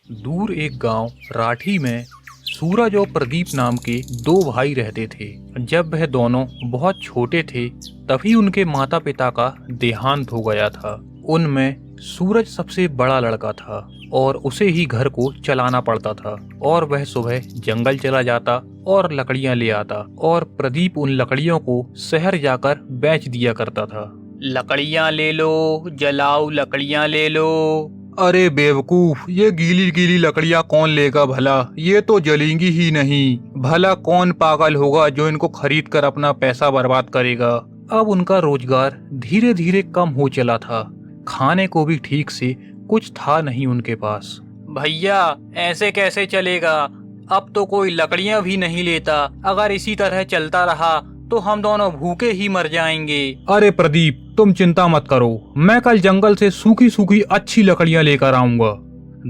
दूर एक गांव राठी में सूरज और प्रदीप नाम के दो भाई रहते थे। जब वह दोनों बहुत छोटे थे तभी उनके माता पिता का देहांत हो गया था। उनमें सूरज सबसे बड़ा लड़का था और उसे ही घर को चलाना पड़ता था और वह सुबह जंगल चला जाता और लकड़ियां ले आता और प्रदीप उन लकड़ियों को शहर जाकर बेच दिया करता था। लकड़ियां ले लो, जलाओ लकड़ियां ले लो। अरे बेवकूफ, ये गीली गीली लकड़ियां कौन लेगा भला, ये तो जलेंगी ही नहीं। भला कौन पागल होगा जो इनको खरीद कर अपना पैसा बर्बाद करेगा। अब उनका रोजगार धीरे धीरे कम हो चला था। खाने को भी ठीक से कुछ था नहीं उनके पास। भैया ऐसे कैसे चलेगा, अब तो कोई लकड़ियां भी नहीं लेता। अगर इसी तरह चलता रहा तो हम दोनों भूखे ही मर जाएंगे। अरे प्रदीप, तुम चिंता मत करो, मैं कल जंगल से सूखी सूखी अच्छी लकड़ियां लेकर आऊंगा।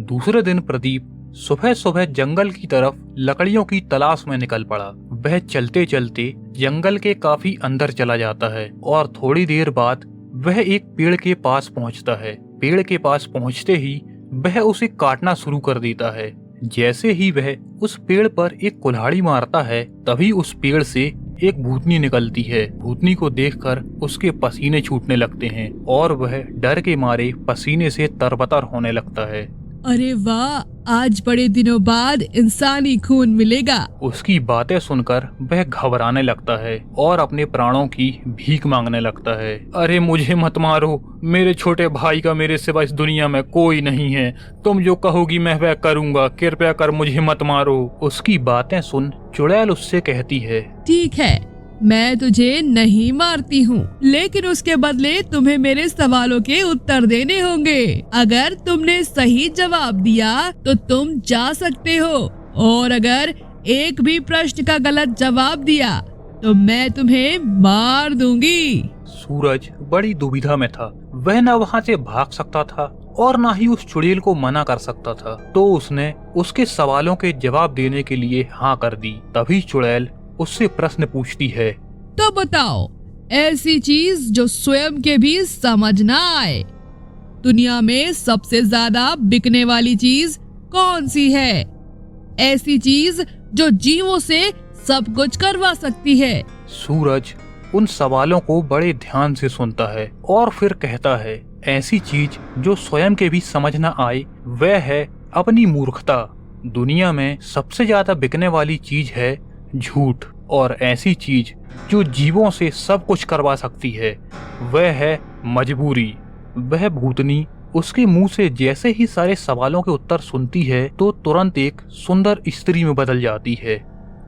दूसरे दिन प्रदीप सुबह सुबह जंगल की तरफ लकड़ियों की तलाश में निकल पड़ा। वह चलते चलते जंगल के काफी अंदर चला जाता है और थोड़ी देर बाद वह एक पेड़ के पास पहुंचता है। पेड़ के पास पहुंचते ही वह उसे काटना शुरू कर देता है। जैसे ही वह उस पेड़ पर एक कुल्हाड़ी मारता है तभी उस पेड़ से एक भूतनी निकलती है। भूतनी को देखकर उसके पसीने छूटने लगते हैं और वह डर के मारे पसीने से तरबतर होने लगता है। अरे वाह, आज बड़े दिनों बाद इंसानी खून मिलेगा। उसकी बातें सुनकर वह घबराने लगता है और अपने प्राणों की भीख मांगने लगता है। अरे मुझे मत मारो, मेरे छोटे भाई का मेरे सिवा इस दुनिया में कोई नहीं है। तुम जो कहोगी मैं वह करूँगा, कृपया कर मुझे मत मारो। उसकी बातें सुन चुड़ैल उससे कहती है, ठीक है, मैं तुझे नहीं मारती हूँ, लेकिन उसके बदले तुम्हें मेरे सवालों के उत्तर देने होंगे। अगर तुमने सही जवाब दिया तो तुम जा सकते हो, और अगर एक भी प्रश्न का गलत जवाब दिया तो मैं तुम्हें मार दूंगी। सूरज बड़ी दुविधा में था। वह न वहाँ से भाग सकता था और न ही उस चुड़ैल को मना कर सकता था। तो उसने उसके सवालों के जवाब देने के लिए हाँ कर दी। तभी चुड़ैल उससे प्रश्न पूछती है, तो बताओ ऐसी चीज जो स्वयं के भी समझ ना आए। दुनिया में सबसे ज्यादा बिकने वाली चीज कौन सी है? ऐसी चीज जो जीवों से सब कुछ करवा सकती है। सूरज उन सवालों को बड़े ध्यान से सुनता है और फिर कहता है, ऐसी चीज जो स्वयं के भी समझ न आए वह है अपनी मूर्खता। दुनिया में सबसे ज्यादा बिकने वाली चीज है झूठ, और ऐसी चीज जो जीवों से सब कुछ करवा सकती है वह है मजबूरी। वह भूतनी उसके मुंह से जैसे ही सारे सवालों के उत्तर सुनती है तो तुरंत एक सुंदर स्त्री में बदल जाती है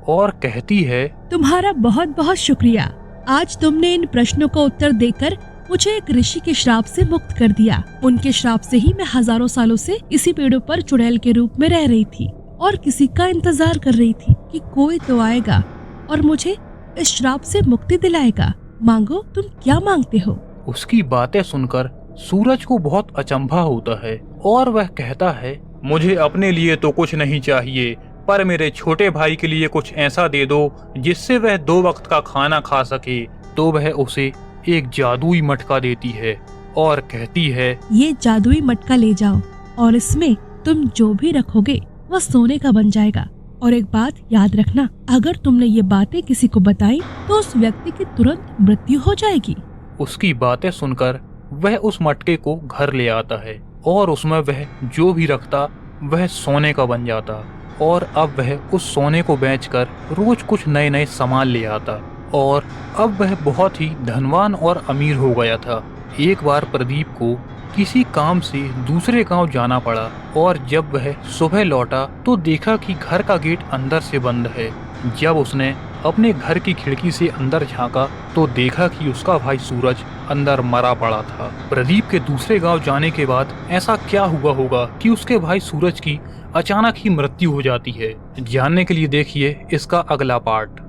और कहती है, तुम्हारा बहुत बहुत शुक्रिया। आज तुमने इन प्रश्नों का उत्तर देकर मुझे एक ऋषि के श्राप से मुक्त कर दिया। उनके श्राप से ही मैं हजारों सालों से इसी पेड़ों पर चुड़ैल के रूप में रह रही थी और किसी का इंतजार कर रही थी कि कोई तो आएगा और मुझे इस श्राप से मुक्ति दिलाएगा। मांगो, तुम क्या मांगते हो? उसकी बातें सुनकर सूरज को बहुत अचंभा होता है और वह कहता है, मुझे अपने लिए तो कुछ नहीं चाहिए, पर मेरे छोटे भाई के लिए कुछ ऐसा दे दो जिससे वह 2 वक्त का खाना खा सके। तो वह उसे एक जादुई मटका देती है और कहती है, ये जादुई मटका ले जाओ और इसमें तुम जो भी रखोगे वह सोने का बन जाएगा। और एक बात याद रखना, अगर तुमने ये बातें किसी को बताई तो उस व्यक्ति की तुरंत मृत्यु हो जाएगी। उसकी बातें सुनकर वह उस मटके को घर ले आता है और उसमें वह जो भी रखता वह सोने का बन जाता। और अब वह उस सोने को बेचकर रोज कुछ नए नए सामान ले आता और अब वह बहुत ही धनवान और अमीर हो गया था। एक बार प्रदीप को किसी काम से दूसरे गांव जाना पड़ा और जब वह सुबह लौटा तो देखा कि घर का गेट अंदर से बंद है। जब उसने अपने घर की खिड़की से अंदर झांका तो देखा कि उसका भाई सूरज अंदर मरा पड़ा था। प्रदीप के दूसरे गांव जाने के बाद ऐसा क्या हुआ होगा कि उसके भाई सूरज की अचानक ही मृत्यु हो जाती है? जानने के लिए देखिए इसका अगला पार्ट।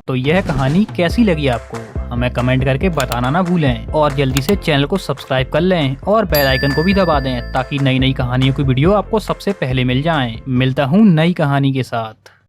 तो यह कहानी कैसी लगी आपको हमें कमेंट करके बताना ना भूलें और जल्दी से चैनल को सब्सक्राइब कर लें और बेल आइकन को भी दबा दें ताकि नई नई कहानियों की वीडियो आपको सबसे पहले मिल जाएं। मिलता हूँ नई कहानी के साथ।